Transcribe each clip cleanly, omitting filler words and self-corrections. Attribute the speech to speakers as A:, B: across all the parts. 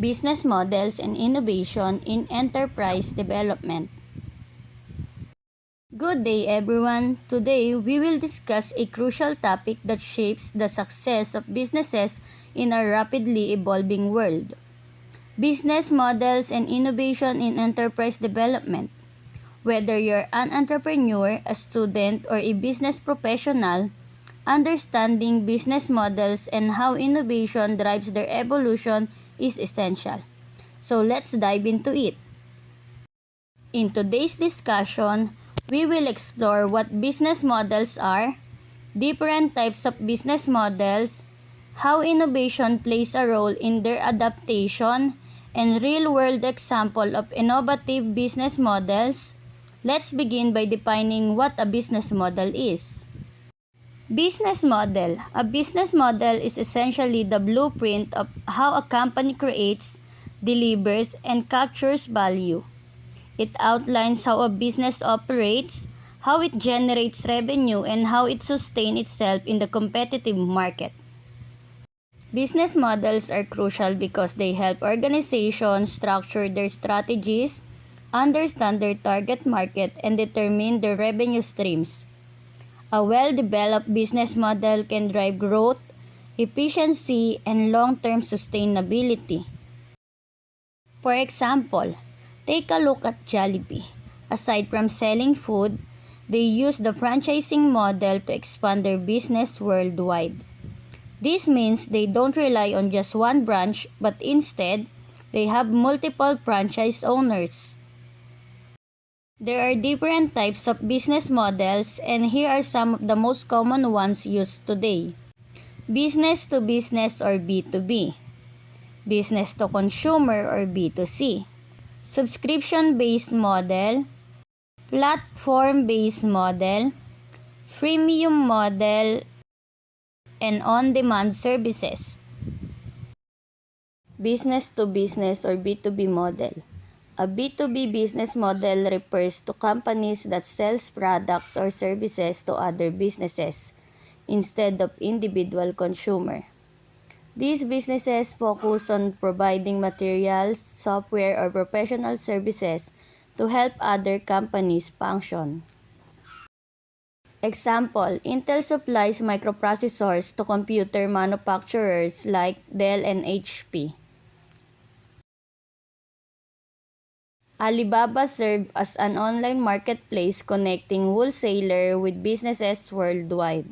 A: Business Models and Innovation in Enterprise Development. Good day everyone! Today we will discuss a crucial topic that shapes the success of businesses in our rapidly evolving world. Business Models and Innovation in Enterprise Development. Whether you're an entrepreneur, a student, or a business professional, understanding business models and how innovation drives their evolution is essential. So let's dive into it. In today's discussion, we will explore what business models are, different types of business models, how innovation plays a role in their adaptation, and real-world example of innovative business models. Let's begin by defining what a business model is. Business model. A business model is essentially the blueprint of how a company creates, delivers, and captures value. It outlines how a business operates, how it generates revenue, and how it sustains itself in the competitive market. Business models are crucial because they help organizations structure their strategies, understand their target market, and determine their revenue streams. A well-developed business model can drive growth, efficiency, and long-term sustainability. For example, take a look at Jollibee. Aside from selling food, they use the franchising model to expand their business worldwide. This means they don't rely on just one branch, but instead, they have multiple franchise owners. There are different types of business models, and here are some of the most common ones used today. Business to business or B2B. Business to consumer or B2C. Subscription-based model. Platform-based model. Freemium model. And on-demand services. Business to business or B2B model. A B2B business model refers to companies that sell products or services to other businesses instead of individual consumer. These businesses focus on providing materials, software, or professional services to help other companies function. Example, Intel supplies microprocessors to computer manufacturers like Dell and HP. Alibaba serves as an online marketplace connecting wholesalers with businesses worldwide.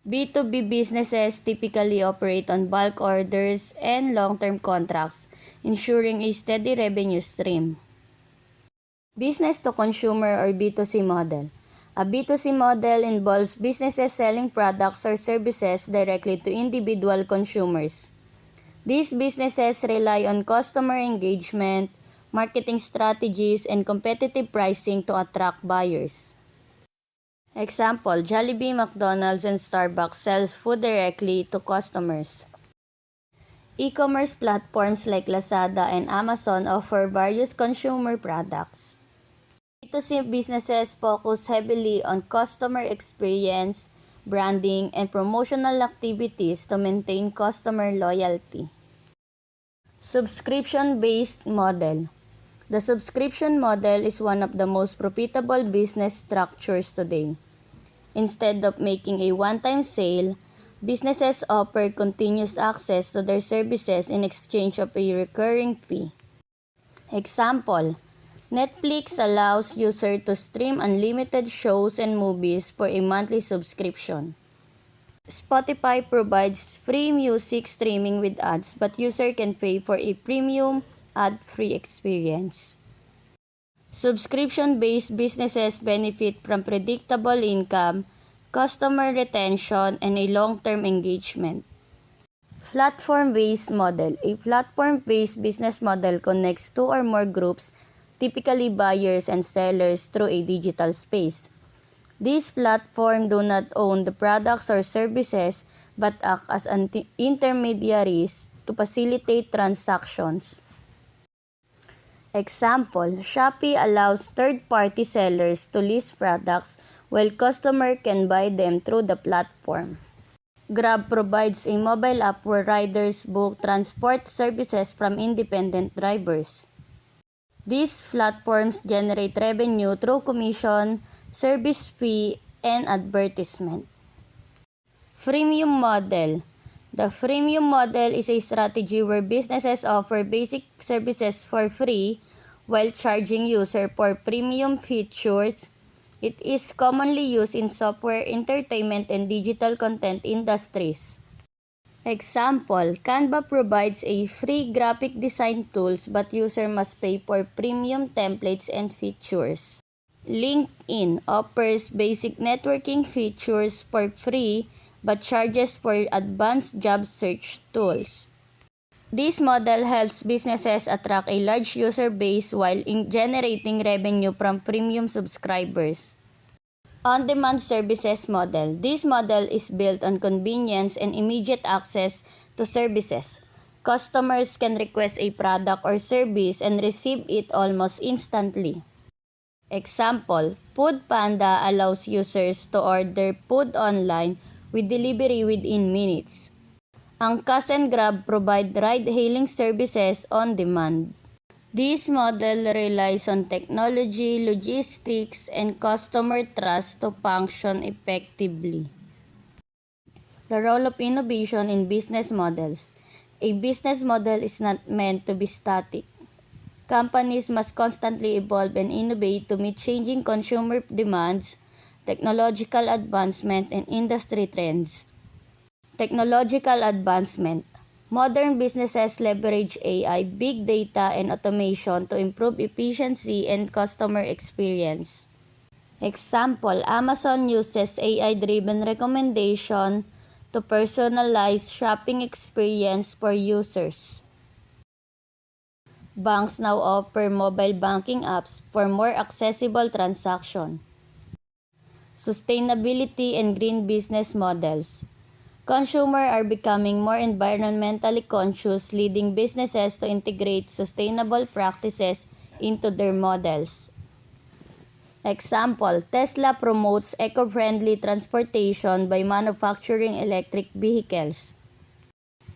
A: B2B businesses typically operate on bulk orders and long-term contracts, ensuring a steady revenue stream. Business to consumer or B2C model. A B2C model involves businesses selling products or services directly to individual consumers. These businesses rely on customer engagement, marketing strategies, and competitive pricing to attract buyers. Example, Jollibee, McDonald's, and Starbucks sells food directly to customers. E-commerce platforms like Lazada and Amazon offer various consumer products. B2C businesses focus heavily on customer experience, branding, and promotional activities to maintain customer loyalty. Subscription-based model. The subscription model is one of the most profitable business structures today. Instead of making a one-time sale, businesses offer continuous access to their services in exchange of a recurring fee. Example, Netflix allows users to stream unlimited shows and movies for a monthly subscription. Spotify provides free music streaming with ads, but users can pay for a premium ad-free experience. Subscription-based businesses benefit from predictable income, customer retention, and a long-term engagement. Platform-based model. A platform-based business model connects two or more groups, typically buyers and sellers, through a digital space. These platforms do not own the products or services but act as intermediaries to facilitate transactions. Example, Shopee allows third-party sellers to list products while customers can buy them through the platform. Grab provides a mobile app where riders book transport services from independent drivers. These platforms generate revenue through commission, service fee, and advertisement. Freemium model. The freemium model is a strategy where businesses offer basic services for free while charging users for premium features. It is commonly used in software, entertainment, and digital content industries. Example, Canva provides a free graphic design tools but user must pay for premium templates and features. LinkedIn offers basic networking features for free but charges for advanced job search tools. This model helps businesses attract a large user base while generating revenue from premium subscribers. On-demand services model. This model is built on convenience and immediate access to services. Customers can request a product or service and receive it almost instantly. Example, Foodpanda allows users to order food online with delivery within minutes. Angkas and Grab provide ride-hailing services on demand. This model relies on technology, logistics, and customer trust to function effectively. The role of innovation in business models. A business model is not meant to be static. Companies must constantly evolve and innovate to meet changing consumer demands, technological advancement, and industry trends. Technological advancement. Modern businesses leverage AI, big data, and automation to improve efficiency and customer experience. Example, Amazon uses AI-driven recommendation to personalize shopping experience for users. Banks now offer mobile banking apps for more accessible transaction. Sustainability and green business models. Consumers are becoming more environmentally conscious, leading businesses to integrate sustainable practices into their models. Example, Tesla promotes eco-friendly transportation by manufacturing electric vehicles.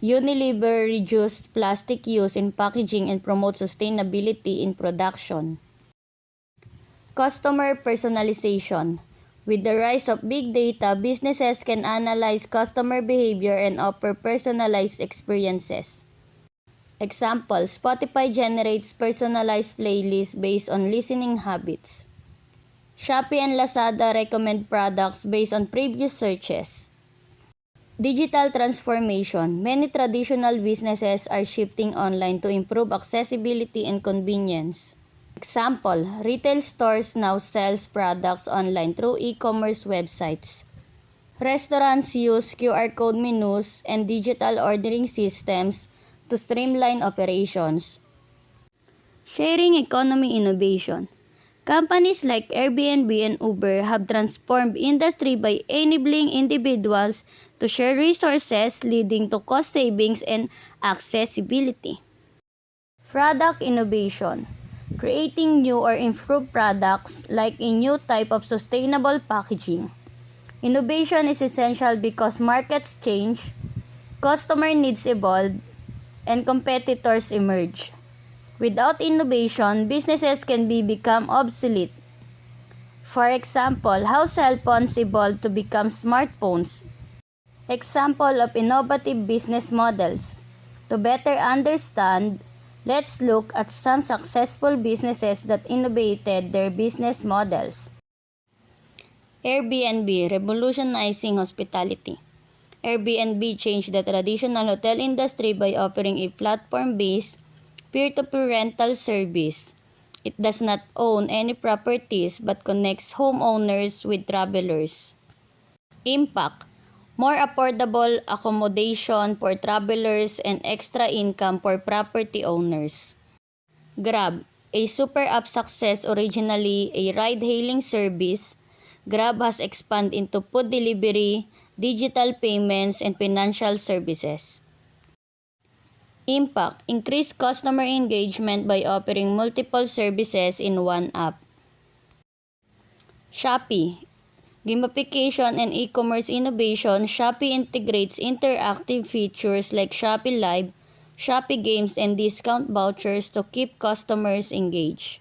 A: Unilever reduced plastic use in packaging and promotes sustainability in production. Customer personalization. With the rise of big data, businesses can analyze customer behavior and offer personalized experiences. Example, Spotify generates personalized playlists based on listening habits. Shopee and Lazada recommend products based on previous searches. Digital transformation. Many traditional businesses are shifting online to improve accessibility and convenience. Example, retail stores now sells products online through e-commerce websites. Restaurants use QR code menus and digital ordering systems to streamline operations. Sharing economy innovation. Companies like Airbnb and Uber have transformed industry by enabling individuals to share resources, leading to cost savings and accessibility. Product innovation. Creating new or improved products like a new type of sustainable packaging. Innovation is essential because markets change, customer needs evolve, and competitors emerge. Without innovation, businesses can become obsolete. For example, how cell phones evolved to become smartphones. Example of innovative business models. To better understand, let's look at some successful businesses that innovated their business models. Airbnb, revolutionizing hospitality. Airbnb changed the traditional hotel industry by offering a platform-based, peer-to-peer rental service. It does not own any properties but connects homeowners with travelers. Impact. More affordable accommodation for travelers and extra income for property owners. Grab, a super app success, originally a ride-hailing service. Grab has expanded into food delivery, digital payments, and financial services. Impact, increased customer engagement by offering multiple services in one app. Shopee, gamification, and e-commerce innovation, Shopee integrates interactive features like Shopee Live, Shopee Games, and discount vouchers to keep customers engaged.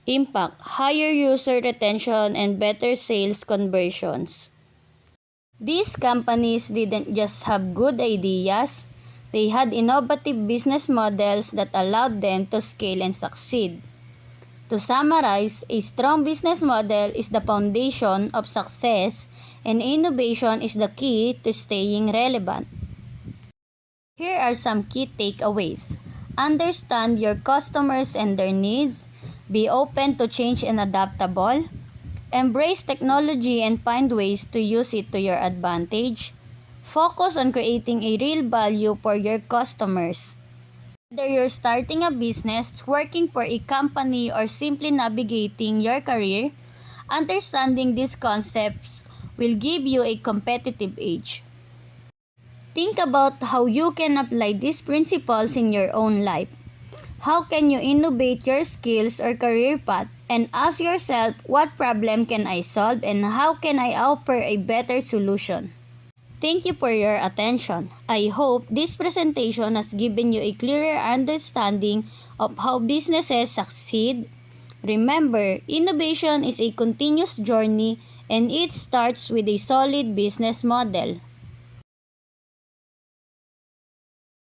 A: Impact: higher user retention and better sales conversions. These companies didn't just have good ideas, they had innovative business models that allowed them to scale and succeed. To summarize, a strong business model is the foundation of success, and innovation is the key to staying relevant. Here are some key takeaways. Understand your customers and their needs. Be open to change and adaptable. Embrace technology and find ways to use it to your advantage. Focus on creating a real value for your customers. Whether you're starting a business, working for a company, or simply navigating your career, understanding these concepts will give you a competitive edge. Think about how you can apply these principles in your own life. How can you innovate your skills or career path? And ask yourself, what problem can I solve and how can I offer a better solution? Thank you for your attention. I hope this presentation has given you a clearer understanding of how businesses succeed. Remember, innovation is a continuous journey and it starts with a solid business model.